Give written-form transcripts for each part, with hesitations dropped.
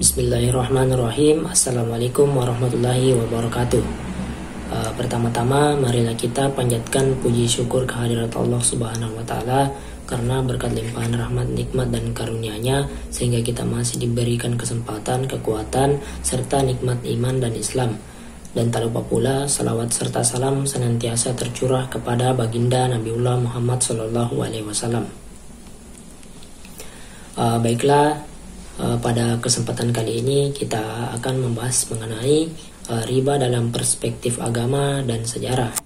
Bismillahirrahmanirrahim. Assalamualaikum warahmatullahi wabarakatuh. Pertama-tama marilah kita panjatkan puji syukur kehadirat Allah Subhanahu wa taala karena berkat limpahan rahmat, nikmat dan karunia-Nya sehingga kita masih diberikan kesempatan, kekuatan serta nikmat iman dan Islam. Dan tak lupa pula salawat serta salam senantiasa tercurah kepada baginda Nabiullah Muhammad SAW. Baiklah, pada kesempatan kali ini kita akan membahas mengenai riba dalam perspektif agama dan sejarah.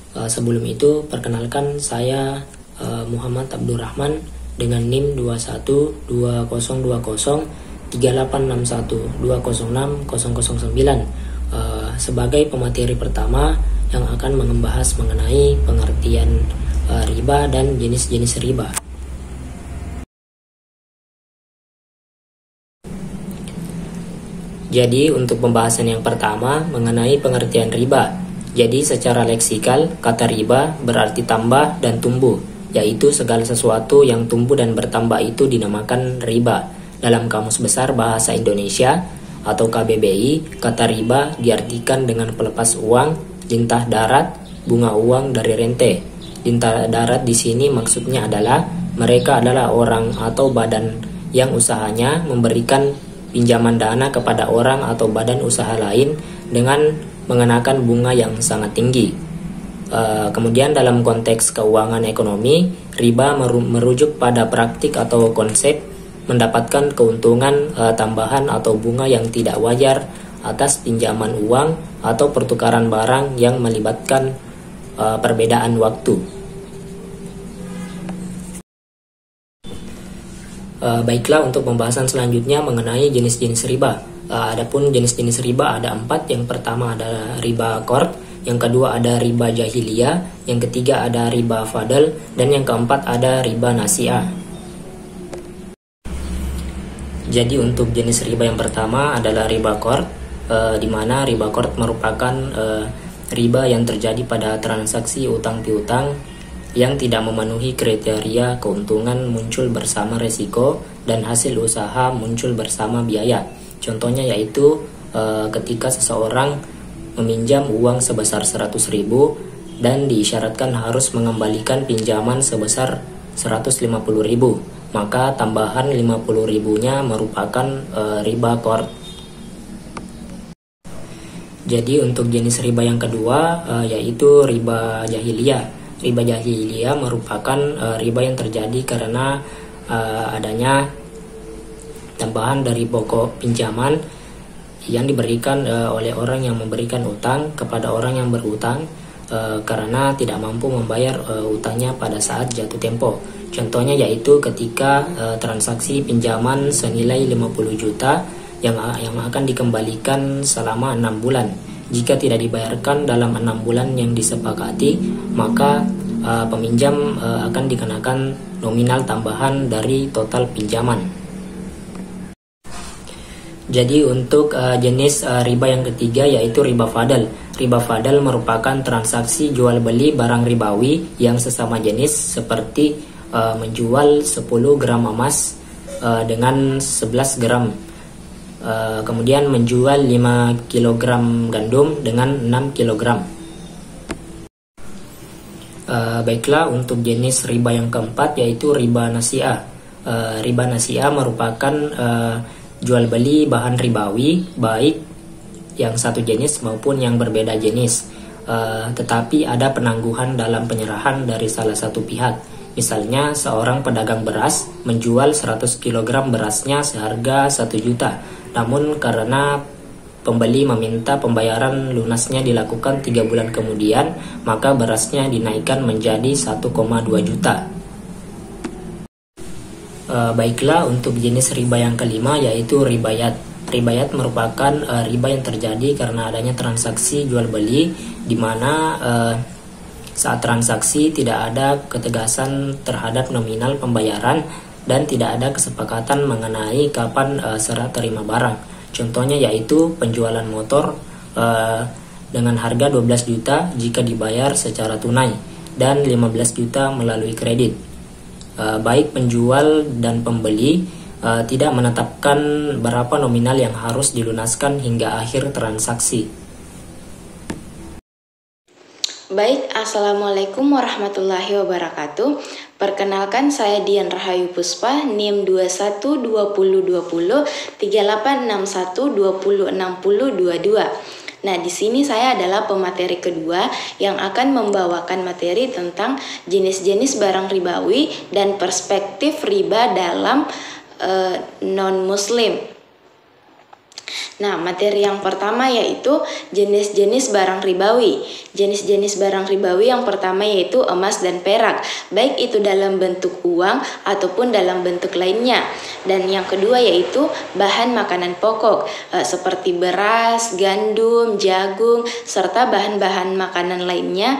Sebelum itu, perkenalkan saya Muhammad Abdurrahman dengan NIM 2120203861206009 sebagai pemateri pertama yang akan membahas mengenai pengertian riba dan jenis-jenis riba. Jadi untuk pembahasan yang pertama mengenai pengertian riba. Jadi secara leksikal, kata riba berarti tambah dan tumbuh, yaitu segala sesuatu yang tumbuh dan bertambah itu dinamakan riba. Dalam Kamus Besar Bahasa Indonesia atau KBBI, kata riba diartikan dengan pelepas uang, lintah darat, bunga uang dari rente. Lintah darat di sini maksudnya adalah mereka adalah orang atau badan yang usahanya memberikan pinjaman dana kepada orang atau badan usaha lain dengan mengenakan bunga yang sangat tinggi. Kemudian dalam konteks keuangan ekonomi, riba merujuk pada praktik atau konsep mendapatkan keuntungan tambahan atau bunga yang tidak wajar atas pinjaman uang atau pertukaran barang yang melibatkan perbedaan waktu. Baiklah, untuk pembahasan selanjutnya mengenai jenis-jenis riba. Adapun jenis-jenis riba ada 4. Yang pertama ada riba qard, yang kedua ada riba jahiliyah, yang ketiga ada riba fadl, dan yang keempat ada riba nasi'ah. Jadi untuk jenis riba yang pertama adalah riba qard, di mana riba qard merupakan riba yang terjadi pada transaksi utang piutang yang tidak memenuhi kriteria keuntungan muncul bersama resiko dan hasil usaha muncul bersama biaya. Contohnya yaitu ketika seseorang meminjam uang sebesar 100.000 dan diisyaratkan harus mengembalikan pinjaman sebesar 150.000, maka tambahan 50.000-nya merupakan riba qard. Jadi untuk jenis riba yang kedua yaitu riba jahiliyah. Riba jahiliyah merupakan riba yang terjadi karena adanya tambahan dari pokok pinjaman yang diberikan oleh orang yang memberikan utang kepada orang yang berutang karena tidak mampu membayar utangnya pada saat jatuh tempo. Contohnya yaitu ketika transaksi pinjaman senilai 50 juta yang akan dikembalikan selama 6 bulan. Jika tidak dibayarkan dalam 6 bulan yang disepakati, maka peminjam akan dikenakan nominal tambahan dari total pinjaman. Jadi untuk jenis riba yang ketiga yaitu riba fadl. Riba fadl merupakan transaksi jual beli barang ribawi yang sesama jenis seperti menjual 10 gram emas dengan 11 gram. Kemudian menjual 5 kg gandum dengan 6 kg. Baiklah, untuk jenis riba yang keempat yaitu riba nasi'ah. Riba nasi'ah merupakan jual beli bahan ribawi baik yang satu jenis maupun yang berbeda jenis, tetapi ada penangguhan dalam penyerahan dari salah satu pihak. Misalnya seorang pedagang beras menjual 100 kg berasnya seharga 1 juta. Namun karena pembeli meminta pembayaran lunasnya dilakukan 3 bulan kemudian, maka berasnya dinaikkan menjadi 1,2 juta. Baiklah, untuk jenis riba yang kelima yaitu ribayat. Ribayat merupakan riba yang terjadi karena adanya transaksi jual beli di mana saat transaksi tidak ada ketegasan terhadap nominal pembayaran dan tidak ada kesepakatan mengenai kapan serah terima barang. Contohnya yaitu penjualan motor dengan harga 12 juta jika dibayar secara tunai dan 15 juta melalui kredit. Baik penjual dan pembeli tidak menetapkan berapa nominal yang harus dilunaskan hingga akhir transaksi. Baik, Assalamualaikum warahmatullahi wabarakatuh. Perkenalkan, saya Dian Rahayu Puspa, NIM 212020 3861206022. Nah, di sini saya adalah pemateri kedua yang akan membawakan materi tentang jenis-jenis barang ribawi dan perspektif riba dalam non-muslim. Nah, materi yang pertama yaitu jenis-jenis barang ribawi. Jenis-jenis barang ribawi yang pertama yaitu emas dan perak, baik itu dalam bentuk uang ataupun dalam bentuk lainnya. Dan yang kedua yaitu bahan makanan pokok, seperti beras, gandum, jagung, serta bahan-bahan makanan lainnya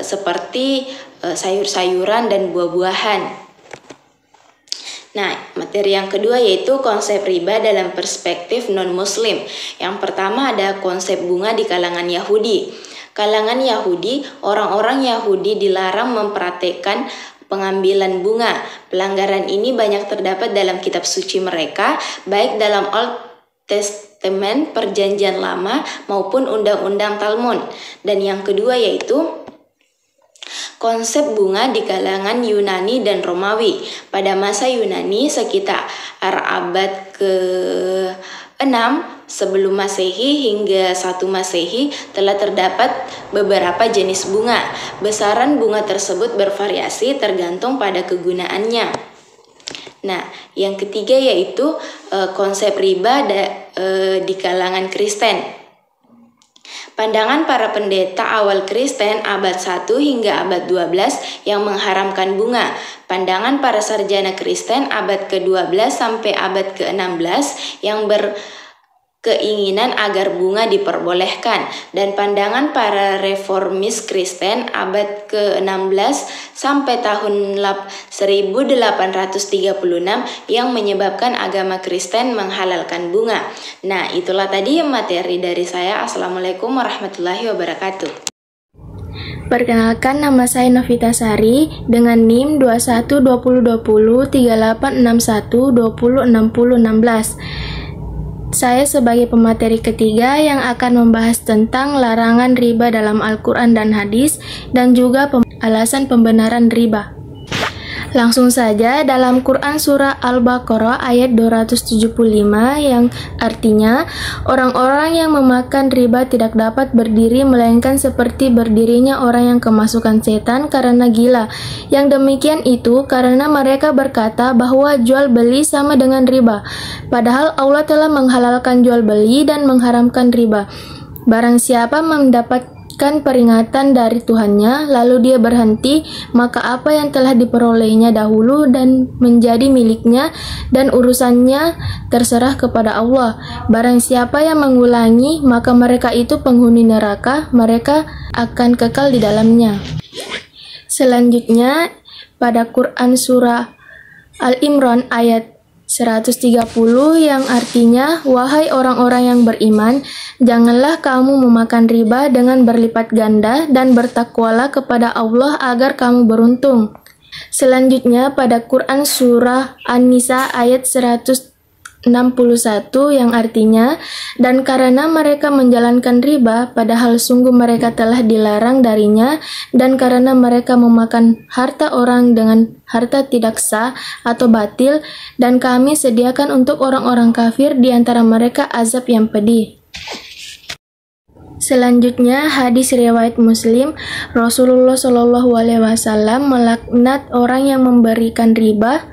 seperti sayur-sayuran dan buah-buahan. Nah, materi yang kedua yaitu konsep riba dalam perspektif non-muslim. Yang pertama ada konsep bunga di kalangan Yahudi. Kalangan Yahudi, orang-orang Yahudi dilarang mempraktekkan pengambilan bunga. Pelanggaran ini banyak terdapat dalam kitab suci mereka, baik dalam Old Testament, Perjanjian Lama, maupun Undang-Undang Talmud. Dan yang kedua yaitu konsep bunga di kalangan Yunani dan Romawi. Pada masa Yunani sekitar abad ke-6 sebelum Masehi hingga 1 Masehi telah terdapat beberapa jenis bunga. Besaran bunga tersebut bervariasi tergantung pada kegunaannya. Nah, yang ketiga yaitu konsep riba di kalangan Kristen. Pandangan para pendeta awal Kristen abad 1 hingga abad 12 yang mengharamkan bunga. Pandangan para sarjana Kristen abad ke-12 sampai abad ke-16 yang berkeinginan agar bunga diperbolehkan. Dan pandangan para reformis Kristen abad ke-16 sampai tahun 1836 yang menyebabkan agama Kristen menghalalkan bunga. Nah, itulah tadi materi dari saya. Assalamualaikum warahmatullahi wabarakatuh. Perkenalkan, nama saya Novita Sari dengan NIM 212020 3861 206016. Saya sebagai pemateri ketiga yang akan membahas tentang larangan riba dalam Al-Quran dan hadis dan juga alasan pembenaran riba. Langsung saja, dalam Quran surah Al-Baqarah ayat 275 yang artinya orang-orang yang memakan riba tidak dapat berdiri melainkan seperti berdirinya orang yang kemasukan setan karena gila. Yang demikian itu karena mereka berkata bahwa jual beli sama dengan riba, padahal Allah telah menghalalkan jual beli dan mengharamkan riba. Barang siapa mendapatkan peringatan dari Tuhannya, lalu dia berhenti, maka apa yang telah diperolehnya dahulu dan menjadi miliknya dan urusannya terserah kepada Allah. Barang siapa yang mengulangi, maka mereka itu penghuni neraka, mereka akan kekal di dalamnya. Selanjutnya, pada Quran surah Al-Imran ayat 130 yang artinya, wahai orang-orang yang beriman, janganlah kamu memakan riba dengan berlipat ganda dan bertakwalah kepada Allah agar kamu beruntung. Selanjutnya pada Quran surah An-Nisa ayat 161 yang artinya, dan karena mereka menjalankan riba padahal sungguh mereka telah dilarang darinya, dan karena mereka memakan harta orang dengan harta tidak sah atau batil, dan kami sediakan untuk orang-orang kafir di antara mereka azab yang pedih. Selanjutnya, hadis riwayat Muslim, Rasulullah SAW melaknat orang yang memberikan riba,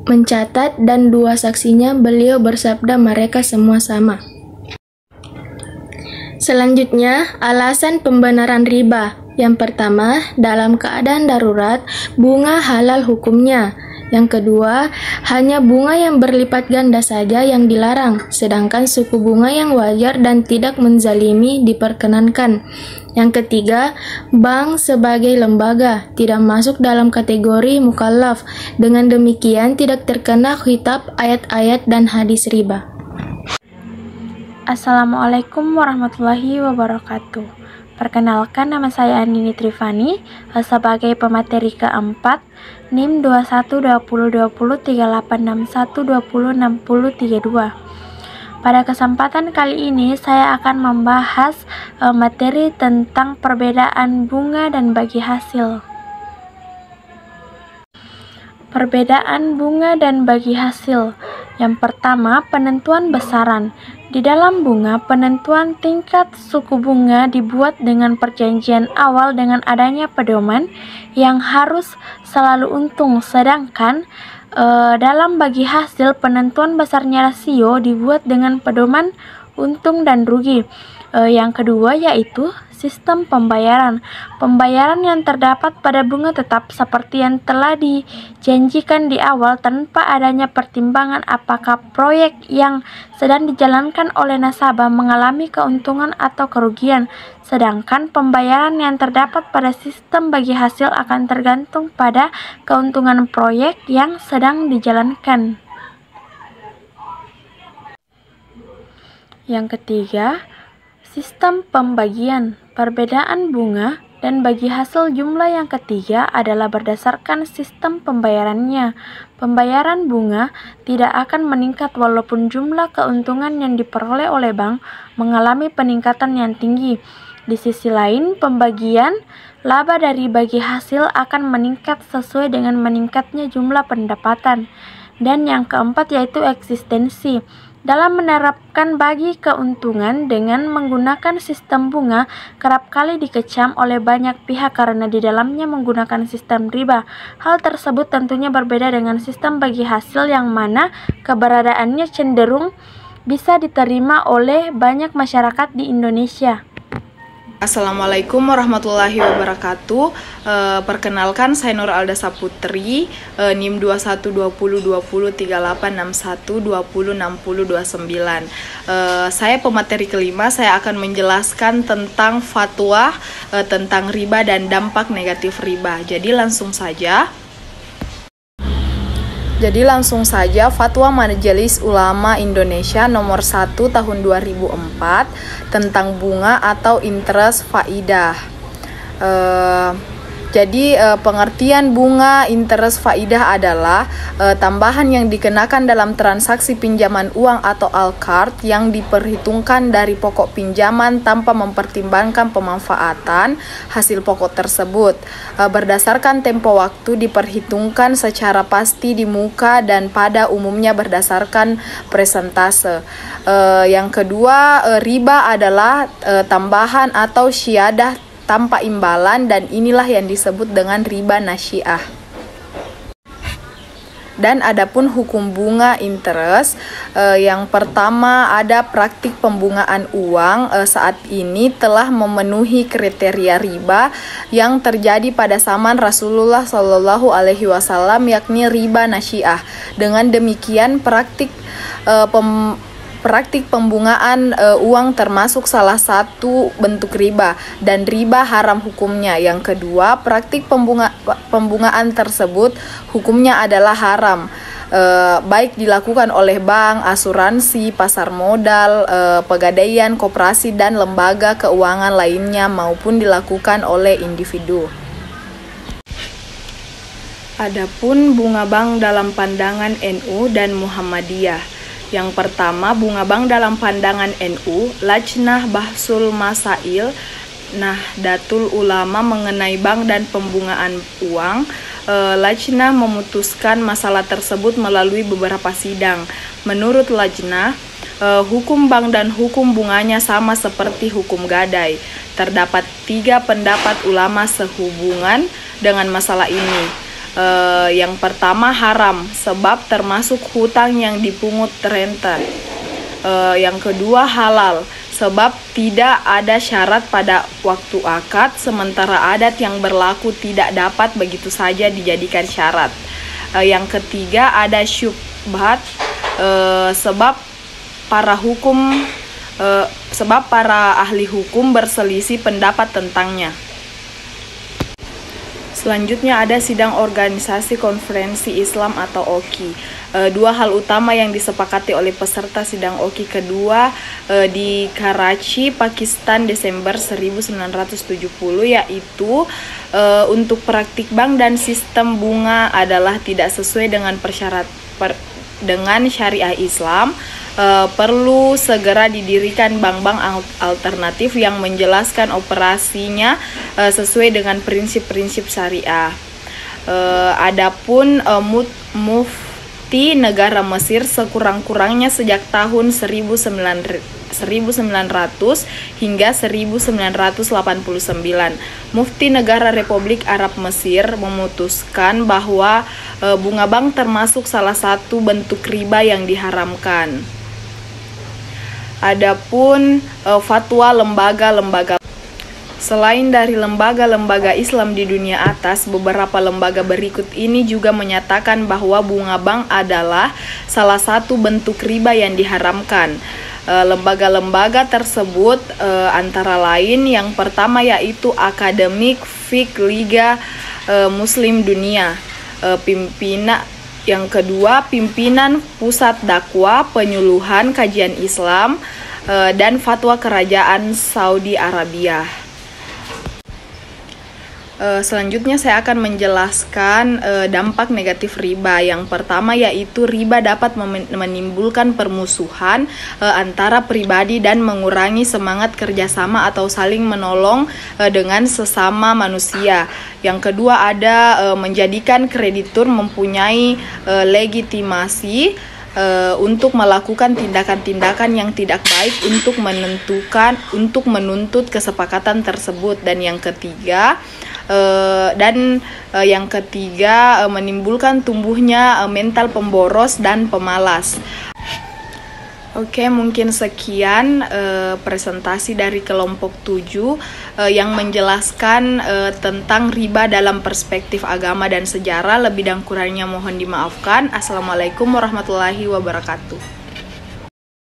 mencatat, dan dua saksinya beliau bersabda mereka semua sama. Selanjutnya, alasan pembenaran riba. Yang pertama, dalam keadaan darurat, bunga halal hukumnya. Yang kedua, hanya bunga yang berlipat ganda saja yang dilarang, sedangkan suku bunga yang wajar dan tidak menzalimi diperkenankan. Yang ketiga, bank sebagai lembaga tidak masuk dalam kategori mukallaf. Dengan demikian tidak terkena khitab ayat-ayat dan hadis riba. Assalamualaikum warahmatullahi wabarakatuh. Perkenalkan, nama saya Anini Trifani sebagai pemateri keempat NIM 2120203861206032. Pada kesempatan kali ini saya akan membahas materi tentang perbedaan bunga dan bagi hasil. Perbedaan bunga dan bagi hasil. Yang pertama, penentuan besaran. Di dalam bunga, penentuan tingkat suku bunga dibuat dengan perjanjian awal dengan adanya pedoman yang harus selalu untung, sedangkan dalam bagi hasil, penentuan besarnya rasio dibuat dengan pedoman untung dan rugi. Yang kedua yaitu sistem pembayaran. Pembayaran yang terdapat pada bunga tetap seperti yang telah dijanjikan di awal tanpa adanya pertimbangan apakah proyek yang sedang dijalankan oleh nasabah mengalami keuntungan atau kerugian. Sedangkan pembayaran yang terdapat pada sistem bagi hasil akan tergantung pada keuntungan proyek yang sedang dijalankan. Yang ketiga, sistem pembagian. Perbedaan bunga dan bagi hasil jumlah yang ketiga adalah berdasarkan sistem pembayarannya. Pembayaran bunga tidak akan meningkat walaupun jumlah keuntungan yang diperoleh oleh bank mengalami peningkatan yang tinggi. Di sisi lain, pembagian laba dari bagi hasil akan meningkat sesuai dengan meningkatnya jumlah pendapatan. Dan yang keempat yaitu eksistensi. Dalam menerapkan bagi keuntungan dengan menggunakan sistem bunga, kerap kali dikecam oleh banyak pihak karena di dalamnya menggunakan sistem riba. Hal tersebut tentunya berbeda dengan sistem bagi hasil yang mana keberadaannya cenderung bisa diterima oleh banyak masyarakat di Indonesia. Assalamualaikum warahmatullahi wabarakatuh. Perkenalkan, saya Nur Alda Saputri, NIM 2120203861206029. Saya pemateri kelima, saya akan menjelaskan tentang fatwa tentang riba dan dampak negatif riba. Jadi langsung saja Fatwa Majelis Ulama Indonesia nomor 1 tahun 2004 tentang bunga atau interest faidah. Jadi pengertian bunga interest faidah adalah tambahan yang dikenakan dalam transaksi pinjaman uang atau al-qard yang diperhitungkan dari pokok pinjaman tanpa mempertimbangkan pemanfaatan hasil pokok tersebut. Berdasarkan tempo waktu diperhitungkan secara pasti di muka dan pada umumnya berdasarkan persentase. Yang kedua, riba adalah tambahan atau syiadah tanpa imbalan, dan inilah yang disebut dengan riba nasiah. Dan adapun hukum bunga interest, yang pertama ada praktik pembungaan uang saat ini telah memenuhi kriteria riba yang terjadi pada zaman Rasulullah SAW, yakni riba nasiah. Dengan demikian praktik pembungaan uang termasuk salah satu bentuk riba dan riba haram hukumnya. Yang kedua, praktik pembungaan tersebut hukumnya adalah haram, baik dilakukan oleh bank, asuransi, pasar modal, pegadaian, koperasi dan lembaga keuangan lainnya maupun dilakukan oleh individu. Adapun bunga bank dalam pandangan NU dan Muhammadiyah. Yang pertama, bunga bank dalam pandangan NU, Lajnah Bahsul Masail Nahdlatul Ulama mengenai bank dan pembungaan uang. Lajnah memutuskan masalah tersebut melalui beberapa sidang. Menurut Lajnah, hukum bank dan hukum bunganya sama seperti hukum gadai. Terdapat 3 pendapat ulama sehubungan dengan masalah ini. Yang pertama, haram sebab termasuk hutang yang dipungut renta. Yang kedua, halal sebab tidak ada syarat pada waktu akad, sementara adat yang berlaku tidak dapat begitu saja dijadikan syarat. Yang ketiga, ada syubhat sebab para ahli hukum berselisih pendapat tentangnya. Selanjutnya ada sidang organisasi konferensi Islam atau OKI. Dua hal utama yang disepakati oleh peserta sidang OKI kedua di Karachi, Pakistan Desember 1970 yaitu untuk praktik bank dan sistem bunga adalah tidak sesuai dengan dengan syariah Islam. Perlu segera didirikan bank-bank alternatif yang menjelaskan operasinya sesuai dengan prinsip-prinsip syariah. Adapun Mufti negara Mesir sekurang-kurangnya sejak tahun 1900 hingga 1989, Mufti negara Republik Arab Mesir memutuskan bahwa bunga bank termasuk salah satu bentuk riba yang diharamkan. Adapun fatwa lembaga-lembaga selain dari lembaga-lembaga Islam di dunia atas, beberapa lembaga berikut ini juga menyatakan bahwa bunga bank adalah salah satu bentuk riba yang diharamkan. Lembaga-lembaga tersebut antara lain yang pertama yaitu Akademik Fiqh Liga Muslim Dunia, yang kedua Pimpinan Pusat Dakwah Penyuluhan Kajian Islam, dan Fatwa Kerajaan Saudi Arabia. Selanjutnya saya akan menjelaskan dampak negatif riba. Yang pertama yaitu riba dapat menimbulkan permusuhan antara pribadi dan mengurangi semangat kerjasama atau saling menolong dengan sesama manusia. Yang kedua ada menjadikan kreditur mempunyai legitimasi untuk melakukan tindakan-tindakan yang tidak baik untuk menuntut kesepakatan tersebut. Dan yang ketiga menimbulkan tumbuhnya mental pemboros dan pemalas. Oke, mungkin sekian presentasi dari kelompok 7 yang menjelaskan tentang riba dalam perspektif agama dan sejarah. Lebih dan kurangnya mohon dimaafkan. Assalamualaikum warahmatullahi wabarakatuh.